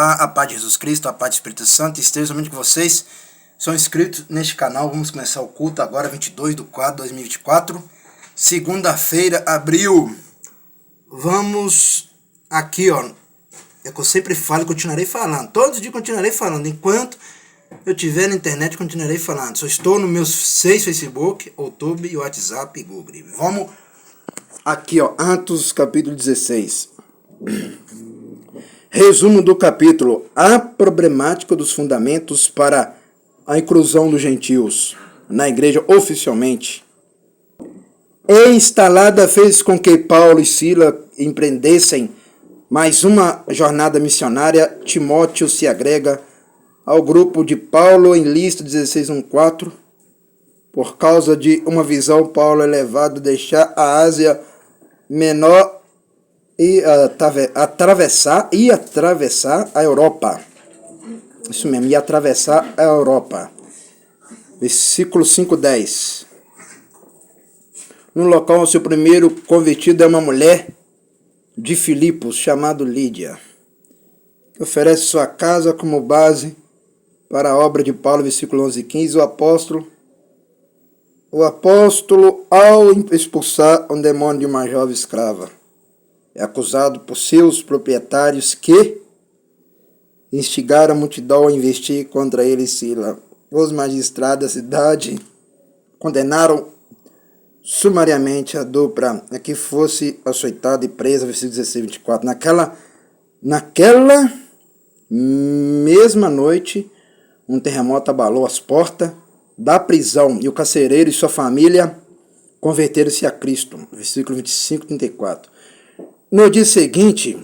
A paz de Jesus Cristo, a paz do Espírito Santo, esteja somente com vocês. São inscritos neste canal. Vamos começar o culto agora, 22/4/2024. Segunda-feira, abril. Vamos aqui, ó. É que eu sempre falo e continuarei falando. Todos os dias continuarei falando. Enquanto eu estiver na internet, continuarei falando. Só estou no meus 6 Facebook, YouTube, WhatsApp e Google. Vamos aqui, ó. Atos, capítulo 16. Resumo do capítulo: a problemática dos fundamentos para a inclusão dos gentios na igreja oficialmente. Instalada fez com que Paulo e Silas empreendessem mais uma jornada missionária. Timóteo se agrega ao grupo de Paulo em lista 16:1-4. Por causa de uma visão, Paulo é levado a deixar a Ásia Menor e atravessar a Europa. Isso mesmo, e atravessar a Europa. Versículo 5:10. No local, seu primeiro convertido é uma mulher de Filipos, chamada Lídia, que oferece sua casa como base para a obra de Paulo. Versículo 11:15. O apóstolo, ao expulsar um demônio de uma jovem escrava, é acusado por seus proprietários que instigaram a multidão a investir contra ele e Silas. Os magistrados da cidade condenaram sumariamente a dupla a que fosse açoitada e presa. Versículo 16-24. Naquela mesma noite, um terremoto abalou as portas da prisão e o carcereiro e sua família converteram-se a Cristo. Versículo 25-34. No dia seguinte,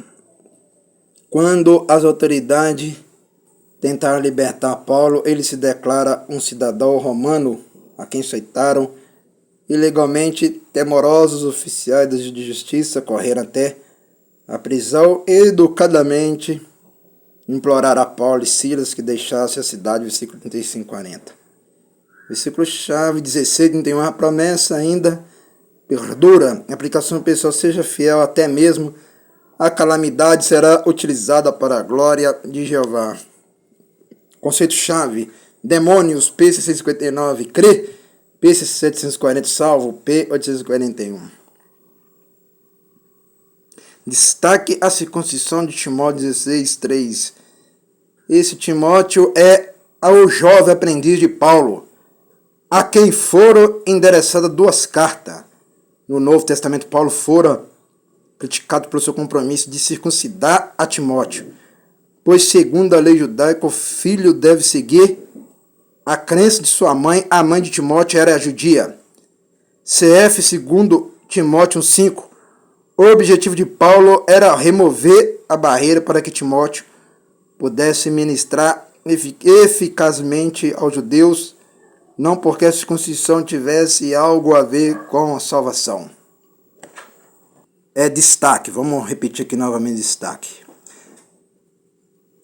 quando as autoridades tentaram libertar Paulo, ele se declara um cidadão romano a quem açoitaram ilegalmente. Temorosos oficiais de justiça correram até a prisão e educadamente imploraram a Paulo e Silas que deixassem a cidade. Versículo 35-40. Versículo-chave 16-31. A promessa ainda perdura. A aplicação pessoal: seja fiel até mesmo a calamidade será utilizada para a glória de Jeová. Conceito-chave: demônios, P 659, crê, P 740, salvo, P 841. Destaque: a circuncisão de Timóteo 16:3. Esse Timóteo é o jovem aprendiz de Paulo, a quem foram endereçadas 2 cartas. No Novo Testamento, Paulo fora criticado pelo seu compromisso de circuncidar a Timóteo, pois, segundo a lei judaica, o filho deve seguir a crença de sua mãe. A mãe de Timóteo era judia. CF, segundo Timóteo 5. O objetivo de Paulo era remover a barreira para que Timóteo pudesse ministrar eficazmente aos judeus, não porque a circuncisão tivesse algo a ver com a salvação. Destaque. Vamos repetir aqui novamente: destaque.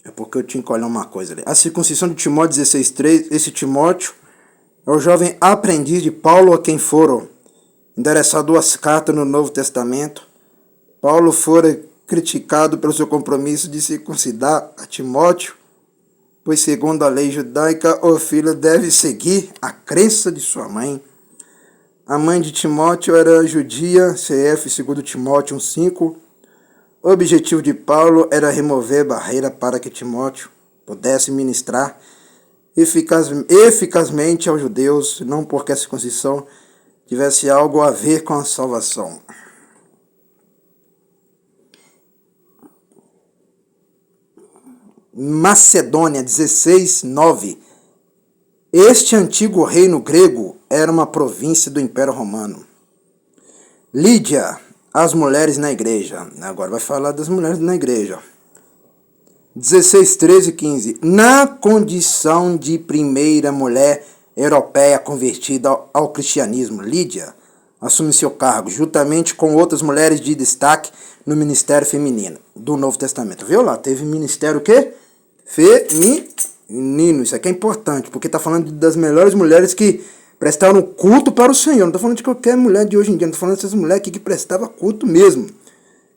É porque eu tinha que olhar uma coisa ali. A circuncisão de Timóteo 16:3. Esse Timóteo é o jovem aprendiz de Paulo, a quem foram endereçadas 2 cartas no Novo Testamento. Paulo fora criticado pelo seu compromisso de circuncidar a Timóteo, pois, segundo a lei judaica, o filho deve seguir a crença de sua mãe. A mãe de Timóteo era judia. CF, segundo Timóteo 5. O objetivo de Paulo era remover a barreira para que Timóteo pudesse ministrar eficazmente aos judeus, não porque a circuncisão tivesse algo a ver com a salvação. Macedônia 16:9. Este antigo reino grego era uma província do Império Romano. Lídia, as mulheres na igreja. Agora vai falar das mulheres na igreja. 16:13-15. Na condição de primeira mulher europeia convertida ao cristianismo, Lídia assume seu cargo, juntamente com outras mulheres de destaque no ministério feminino do Novo Testamento. Viu lá? Teve ministério o quê? Feminino. Isso aqui é importante, porque está falando das melhores mulheres que prestaram culto para o Senhor. Não estou falando de qualquer mulher de hoje em dia, não estou falando dessas mulheres aqui que prestavam culto mesmo,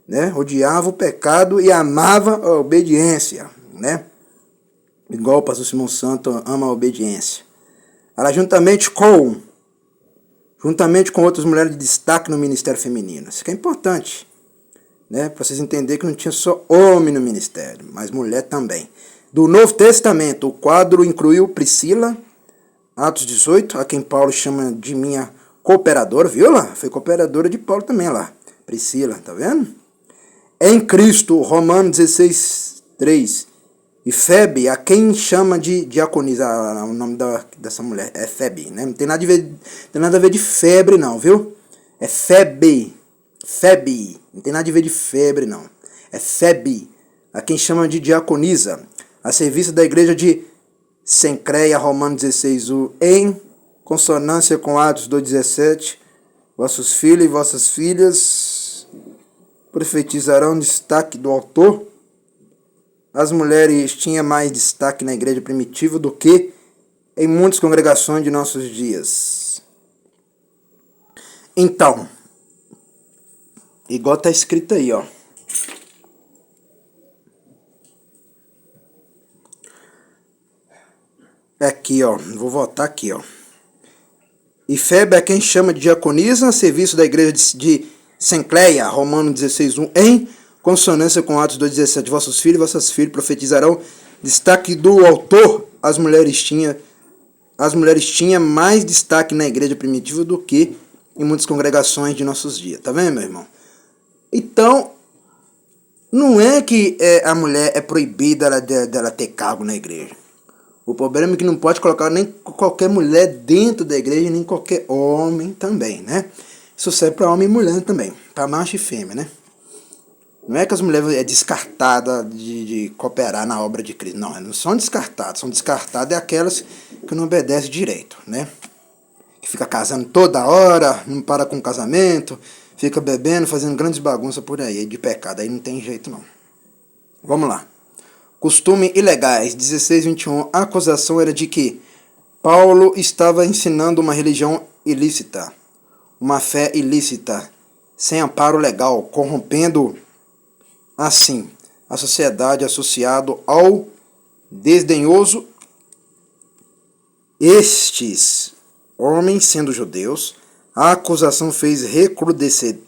né? Odiava o pecado e amava a obediência. né? Igual o pastor Simão Santo ama a obediência. Ela juntamente com outras mulheres de destaque no ministério feminino. Isso que é importante, né? Para vocês entenderem que não tinha só homem no ministério, mas mulher também. Do Novo Testamento, o quadro incluiu Priscila, Atos 18, a quem Paulo chama de minha cooperadora, viu lá? Foi cooperadora de Paulo também lá. Priscila, tá vendo? Em Cristo, Romanos 16, 3. E Febe, a quem chama de diaconisa, o nome dessa mulher é Febe, né? Não tem nada a ver de febre não, viu? É Febe, não tem nada a ver de febre não. É Febe, a quem chama de diaconisa, a serviço da igreja de Sencreia, Romanos 16, em consonância com Atos 2,17, vossos filhos e vossas filhas profetizarão, destaque do autor. As mulheres tinham mais destaque na igreja primitiva do que em muitas congregações de nossos dias. Então, igual está escrito aí, ó. Aqui, ó. Vou voltar aqui, ó. E Febe é quem chama de diaconisa a serviço da igreja de Sencreia, Romanos 16, 1, em consonância com Atos 2,17. Vossos filhos e vossas filhas profetizarão. Destaque do autor. As mulheres tinham mais destaque na igreja primitiva do que em muitas congregações de nossos dias. Tá vendo, meu irmão? Então, não é que a mulher é proibida dela ter cargo na igreja. O problema é que não pode colocar nem qualquer mulher dentro da igreja, nem qualquer homem também, né? Isso serve para homem e mulher também, para macho e fêmea, né? Não é que as mulheres é descartada de cooperar na obra de Cristo. Não, não são descartadas. São descartadas aquelas que não obedecem direito, né? Que fica casando toda hora, não para com o casamento, fica bebendo, fazendo grandes bagunças por aí, de pecado. Aí não tem jeito, não. Vamos lá. Costumes ilegais, 16, 21. A acusação era de que Paulo estava ensinando uma religião ilícita, uma fé ilícita, sem amparo legal, corrompendo assim a sociedade associado ao desdenhoso. Estes homens, sendo judeus, a acusação fez recrudescer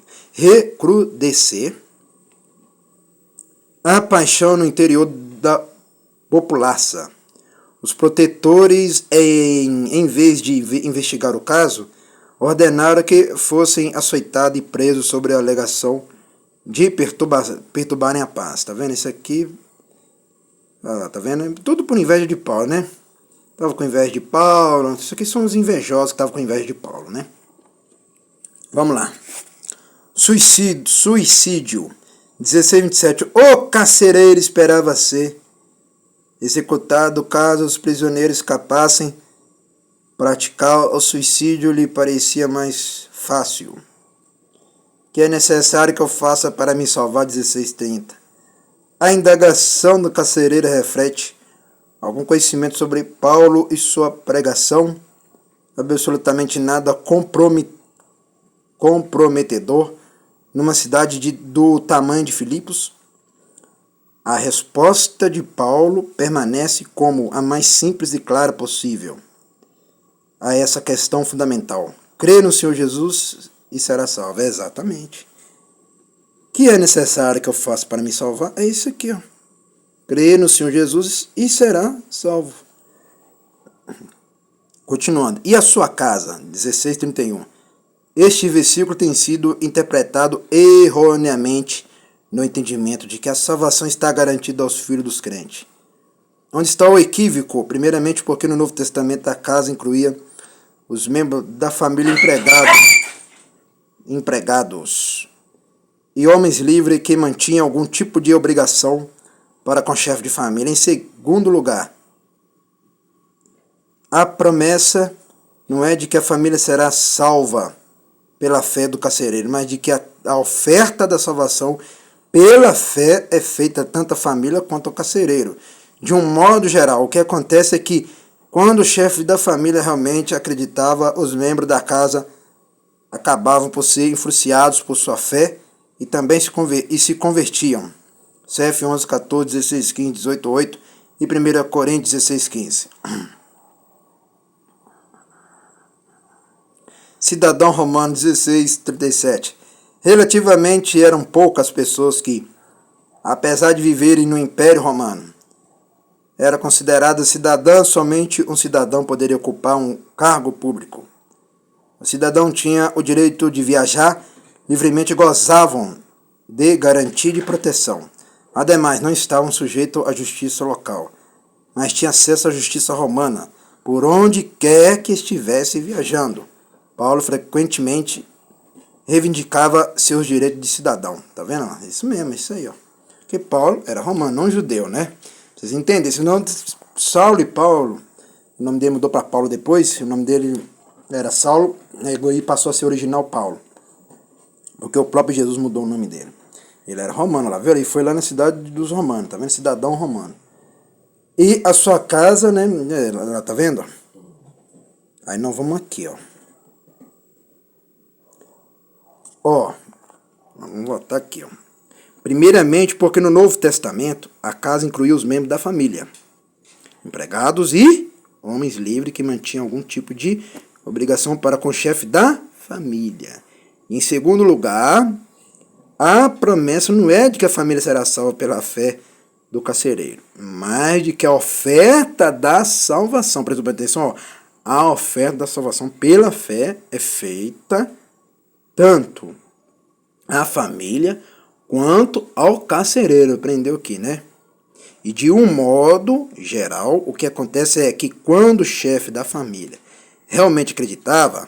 a paixão no interior da população. Os protetores, em vez de investigar o caso, ordenaram que fossem açoitados e presos sobre a alegação de perturbarem a paz. Tá vendo isso aqui? Tá vendo? Tudo por inveja de Paulo, né? Tava com inveja de Paulo. Isso aqui são os invejosos que estavam com inveja de Paulo, né? Vamos lá. Suicídio. 16, 27. O carcereiro esperava ser executado caso os prisioneiros escapassem. Praticar o suicídio lhe parecia mais fácil. Que é necessário que eu faça para me salvar? 16:30. A indagação do carcereiro reflete algum conhecimento sobre Paulo e sua pregação? Absolutamente nada comprometedor numa cidade do tamanho de Filipos? A resposta de Paulo permanece como a mais simples e clara possível a essa questão fundamental. Crê no Senhor Jesus e será salvo. Exatamente. O que é necessário que eu faça para me salvar? É isso aqui, ó. Crê no Senhor Jesus e será salvo. Continuando. E a sua casa? 16:31. Este versículo tem sido interpretado erroneamente no entendimento de que a salvação está garantida aos filhos dos crentes. Onde está o equívoco? Primeiramente porque no Novo Testamento a casa incluía os membros da família empregados e homens livres que mantinham algum tipo de obrigação para com o chefe de família. Em segundo lugar, a promessa não é de que a família será salva pela fé do carcereiro, mas de que a oferta da salvação pela fé é feita tanto à família quanto ao carcereiro. De um modo geral, o que acontece é que quando o chefe da família realmente acreditava, os membros da casa acabavam por ser influenciados por sua fé e também se convertiam. CF 11, 14, 16, 15, 18, 8 e 1 Coríntios 16, 15. Cidadão romano 16, 37. Relativamente eram poucas pessoas que, apesar de viverem no Império Romano, era considerada cidadã. Somente um cidadão poderia ocupar um cargo público. O cidadão tinha o direito de viajar livremente e gozavam de garantia de proteção. Ademais, não estavam sujeitos à justiça local, mas tinham acesso à justiça romana, por onde quer que estivesse viajando. Paulo frequentemente reivindicava seus direitos de cidadão. Tá vendo? Isso mesmo, isso aí, ó. Porque Paulo era romano, não judeu, né? Vocês entendem? Senão, Saulo e Paulo, o nome dele mudou para Paulo depois, o nome dele era Saulo, e passou a ser original Paulo. Porque o próprio Jesus mudou o nome dele. Ele era romano, lá, viu? Ele foi lá na cidade dos romanos, tá vendo? Cidadão romano. E a sua casa, né? Tá vendo? Aí nós vamos aqui, ó. Ó, vamos botar aqui, ó. Primeiramente, porque no Novo Testamento, a casa incluía os membros da família, empregados e homens livres que mantinham algum tipo de obrigação para com o chefe da família. Em segundo lugar, a promessa não é de que a família será salva pela fé do carcereiro, mas de que a oferta da salvação, presta atenção, ó, a oferta da salvação pela fé é feita tanto à família quanto ao carcereiro. Aprendeu aqui, né? E de um modo geral, o que acontece é que quando o chefe da família realmente acreditava,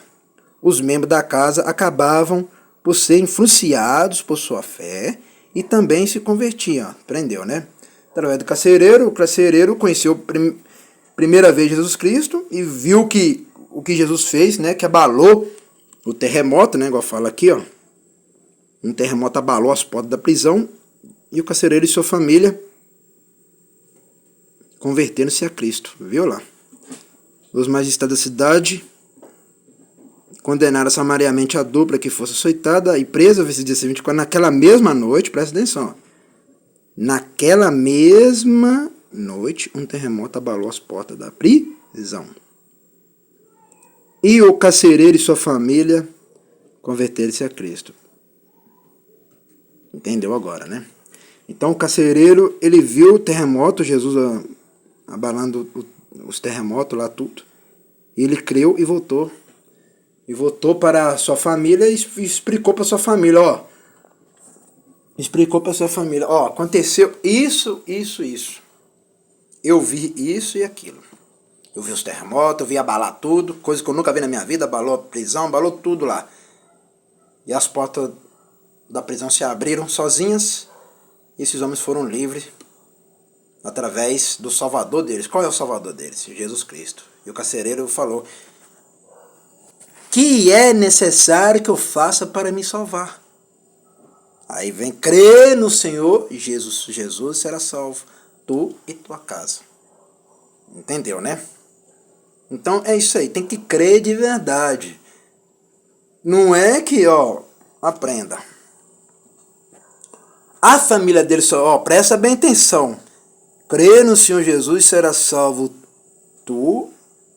os membros da casa acabavam por ser influenciados por sua fé e também se convertiam. Aprendeu, né? Através do carcereiro, o carcereiro conheceu primeira vez Jesus Cristo e viu que o que Jesus fez, né, que abalou o terremoto, né, igual fala aqui, ó. Um terremoto abalou as portas da prisão e o carcereiro e sua família convertendo-se a Cristo, viu lá? Os magistrados da cidade condenaram sumariamente a dupla que fosse açoitada e presa, versículo 24, naquela mesma noite, presta atenção, naquela mesma noite, um terremoto abalou as portas da prisão. E o carcereiro e sua família converteram-se a Cristo. Entendeu agora, né? Então o carcereiro, ele viu o terremoto, Jesus abalando os terremotos lá, tudo. E ele creu e voltou. E voltou para a sua família e explicou para a sua família, ó. Explicou para a sua família, ó, aconteceu isso. Eu vi isso e aquilo. Eu vi os terremotos, eu vi abalar tudo, coisa que eu nunca vi na minha vida, abalou a prisão, abalou tudo lá. E as portas da prisão se abriram sozinhas e esses homens foram livres através do Salvador deles. Qual é o Salvador deles? Jesus Cristo. E o carcereiro falou: que é necessário que eu faça para me salvar? Aí vem: crê no Senhor Jesus. Jesus será salvo, tu e tua casa. Entendeu, né? Então é isso aí, tem que crer de verdade. Não é que, ó, aprenda. A família dele só, ó, presta bem atenção. Crê no Senhor Jesus, será salvo tu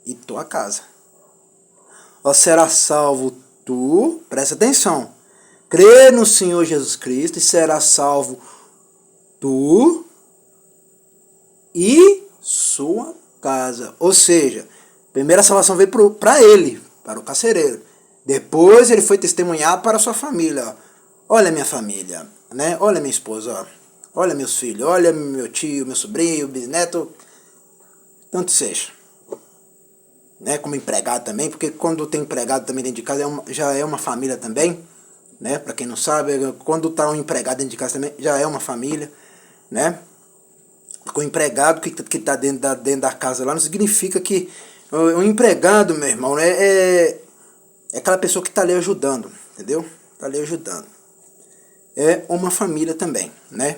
e tua casa. Ó, será salvo tu, presta atenção. Crê no Senhor Jesus Cristo e será salvo tu e sua casa. Ou seja, primeiro a salvação veio para ele, para o carcereiro. Depois ele foi testemunhar para a sua família. Olha minha família, né? Olha minha esposa, ó. Olha meus filhos, olha meu tio, meu sobrinho, bisneto, tanto seja. Né? Como empregado também, porque quando tem empregado também dentro de casa já é uma família também, né? Para quem não sabe, quando está um empregado dentro de casa também já é uma família, né? Com o empregado que está dentro da casa lá não significa que o empregado, meu irmão, é aquela pessoa que está ali ajudando, entendeu? Está ali ajudando. É uma família também, né?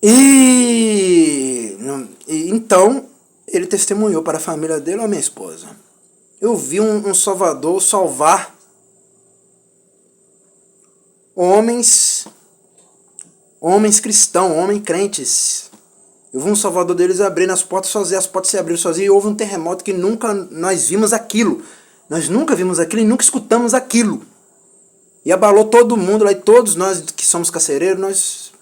E então ele testemunhou para a família dele: ó, minha esposa, eu vi um Salvador salvar homens homens cristãos, homens crentes. Eu vi um Salvador deles abrindo as portas sozinhos, as portas se abriram sozinhas e houve um terremoto que nunca nós vimos aquilo. Nós nunca vimos aquilo e nunca escutamos aquilo. E abalou todo mundo lá, e todos nós que somos carcereiros, nós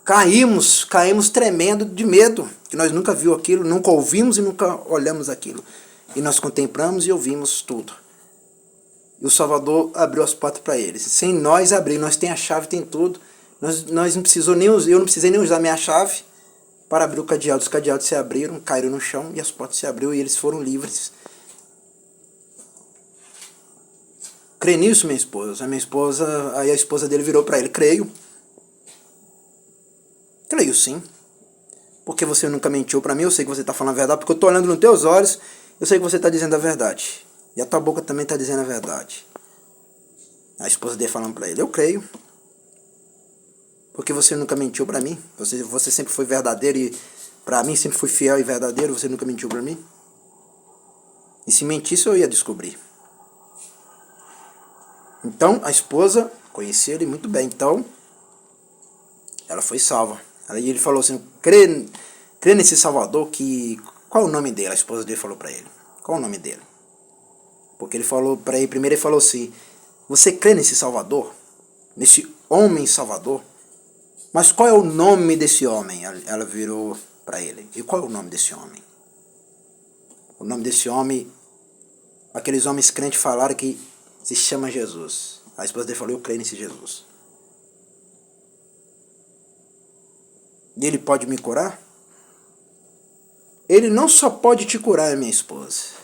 caímos tremendo de medo, que nós nunca viu aquilo, nunca ouvimos e nunca olhamos aquilo. E nós contemplamos e ouvimos tudo. E o Salvador abriu as portas para eles. Sem nós abrir, nós tem a chave, tem tudo. Nós não precisou nem usar, eu não precisei nem usar minha chave para abrir o cadeado. Os cadeados se abriram, caíram no chão e as portas se abriram e eles foram livres. Crê nisso, minha esposa. Aí a esposa dele virou para ele: creio. Creio sim. Porque você nunca mentiu para mim, eu sei que você está falando a verdade, porque eu estou olhando nos teus olhos, eu sei que você está dizendo a verdade. E a tua boca também está dizendo a verdade. A esposa dele falando para ele: eu creio. Porque você nunca mentiu para mim. Você sempre foi verdadeiro e para mim sempre foi fiel e verdadeiro. Você nunca mentiu para mim. E se mentisse eu ia descobrir. Então a esposa conhecia ele muito bem. Então ela foi salva. Aí ele falou assim: crê nesse Salvador que... Qual é o nome dele? A esposa dele falou para ele: qual é o nome dele? Porque ele falou para ele, primeiro ele falou assim: você crê nesse Salvador? Nesse homem Salvador? Mas qual é o nome desse homem? Ela virou para ele: e qual é o nome desse homem? O nome desse homem, aqueles homens crentes falaram que se chama Jesus. A esposa dele falou: eu creio nesse Jesus. E ele pode me curar? Ele não só pode te curar, minha esposa,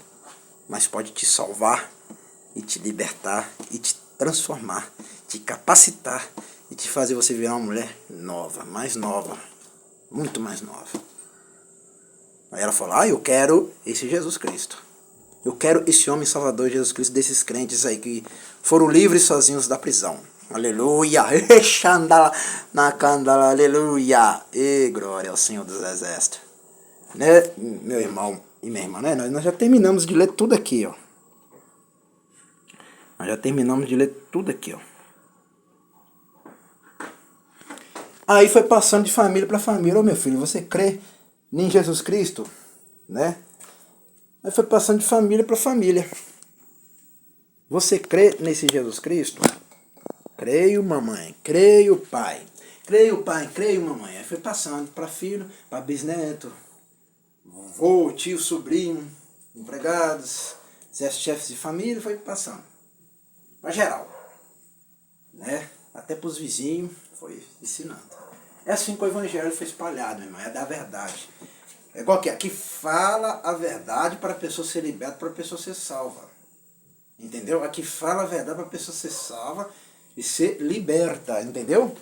mas pode te salvar e te libertar e te transformar, te capacitar e te fazer você virar uma mulher nova, mais nova, muito mais nova. Aí ela falou: eu quero esse Jesus Cristo. Eu quero esse homem salvador Jesus Cristo, desses crentes aí que foram livres sozinhos da prisão. Aleluia! Na candala, aleluia! E glória ao Senhor dos Exércitos. Né, meu irmão e minha irmã, né? Nós já terminamos de ler tudo aqui, ó. Nós já terminamos de ler tudo aqui, ó. Aí foi passando de família para família: ô meu filho, você crê em Jesus Cristo? Né? Aí foi passando de família para família: você crê nesse Jesus Cristo? Creio, mamãe. Creio, pai. Creio, pai. Creio, mamãe. Aí foi passando para filho, para bisneto, vovô, tio, sobrinho, empregados, chefes de família. Foi passando para geral, né? Até para os vizinhos foi ensinando. É assim que o evangelho foi espalhado, meu irmão. É da verdade. É igual aqui fala a verdade para a pessoa ser liberta, para a pessoa ser salva. Entendeu? Aqui fala a verdade para a pessoa ser salva e ser liberta. Entendeu?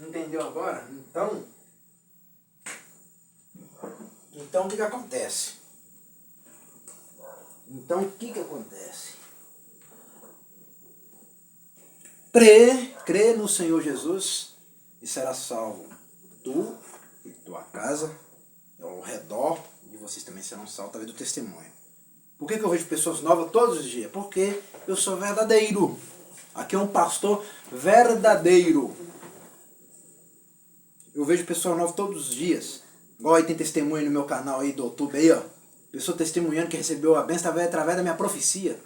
Entendeu agora? Então o que acontece? Crê no Senhor Jesus e será salvo. Tu e tua casa, ao redor de vocês também serão salvos através do testemunho. Por que eu vejo pessoas novas todos os dias? Porque eu sou verdadeiro. Aqui é um pastor verdadeiro. Eu vejo pessoas novas todos os dias. Igual aí tem testemunho no meu canal aí do YouTube aí, ó. Pessoa testemunhando que recebeu a bênção através da minha profecia.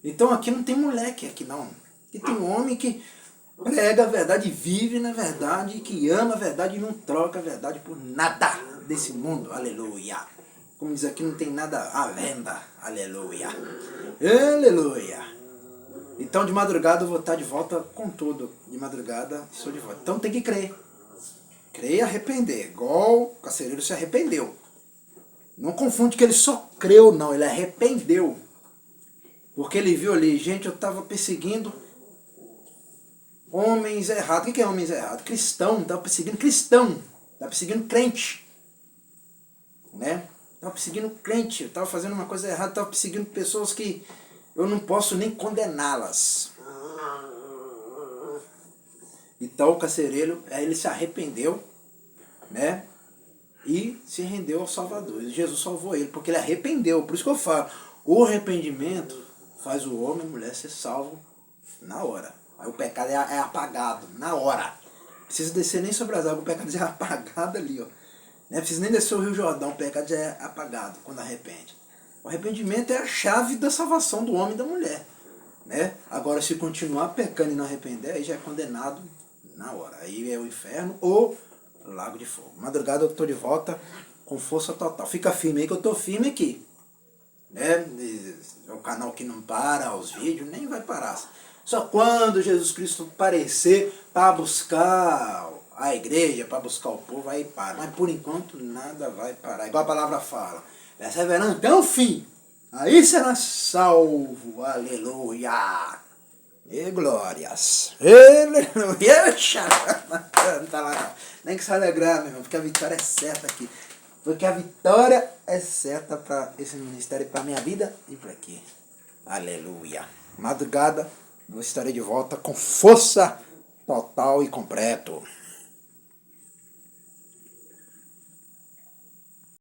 Então aqui não tem moleque aqui não. Aqui tem um homem que prega a verdade, vive na verdade, que ama a verdade e não troca a verdade por nada desse mundo. Aleluia. Como diz aqui, não tem nada à venda. Aleluia. Aleluia. Então de madrugada eu vou estar de volta com tudo. De madrugada estou de volta. Então tem que crer. Crer e arrepender. Igual o carcereiro se arrependeu. Não confunde que ele só creu, não. Ele arrependeu. Porque ele viu ali: gente, eu estava perseguindo homens errados. O que é homens errados? Cristão. Estava perseguindo cristão. Estava perseguindo crente. Né? Estava perseguindo crente. Eu estava fazendo uma coisa errada. Estava perseguindo pessoas que eu não posso nem condená-las. Então o carcereiro, ele se arrependeu, né? E se rendeu ao Salvador. E Jesus salvou ele, porque ele arrependeu. Por isso que eu falo: o arrependimento faz o homem e a mulher ser salvo na hora. Aí o pecado é apagado, na hora. Não precisa descer nem sobre as águas, o pecado já é apagado ali, ó. Não precisa nem descer o Rio Jordão, o pecado já é apagado quando arrepende. O arrependimento é a chave da salvação do homem e da mulher. Né? Agora, se continuar pecando e não arrepender, aí já é condenado na hora. Aí é o inferno ou lago de fogo. Madrugada eu tô de volta com força total. Fica firme aí que eu tô firme aqui. Né? É o canal que não para, os vídeos, nem vai parar. Só quando Jesus Cristo aparecer para buscar a igreja, para buscar o povo, aí para. Mas por enquanto nada vai parar. Igual a palavra fala. Perseverando até o fim. Aí será salvo. Aleluia. E glórias. Aleluia. Não tá lá não. Nem que se alegrar, meu irmão, porque a vitória é certa aqui. Porque a vitória é certa para esse ministério, para minha vida e para aqui. Aleluia. Madrugada, eu estarei de volta com força total e completo.